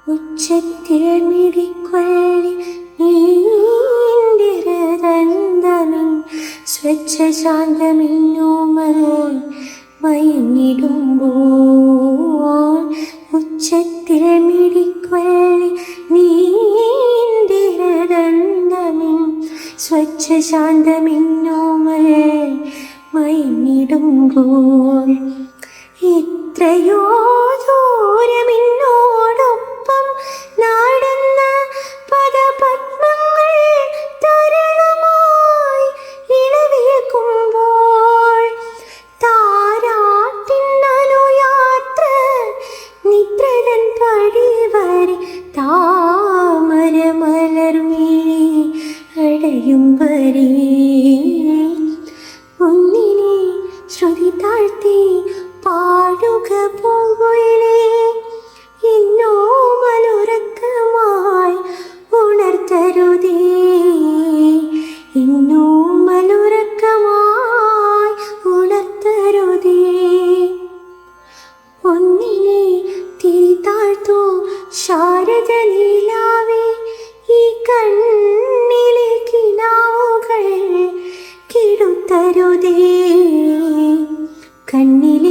ഉച്ചത്തിൽ മിടിക്കൊള്ളി നീണ്ടിരതന്തമിൻ സ്വച്ഛശാന്തമിന്നോമൽ മയങ്ങിടുമ്പോൾ. ഉച്ചത്തിൽ മിടിക്കൊള്ളി നീണ്ടിരതന്തമിൻ സ്വച്ഛശാന്തമിന്നോമൽ മയങ്ങിടുമ്പോൾ. ഇത്രയോ ദൂരമിന്നോടൊപ്പം നടന്ന പദപത്മങ്ങൾ തരളമായി ഇളവേൽക്കുമ്പോൾ. താരാട്ടിനനുയാത്ര നിദ്രതൻ പടിവരെ താമരമലർമിഴി അടയും വരെ. ഒന്നിനെ ശ്രുതി താഴ്ത്തി പാടുക പൂങ്കുയിലേ, ഇന്നോമലുറക്കമായി ഉണർത്തരുതേ, ഇന്നോമലുറക്കമായി ഉണർത്തരുതേ. ഒന്നിനെ തിരിതാഴ്ത്തൂ ശാരദ നിലാവേ, ഈ കണ്ണിലെ കിനാവുകൾ കെടുത്തരുതേ, കണ്ണിൽ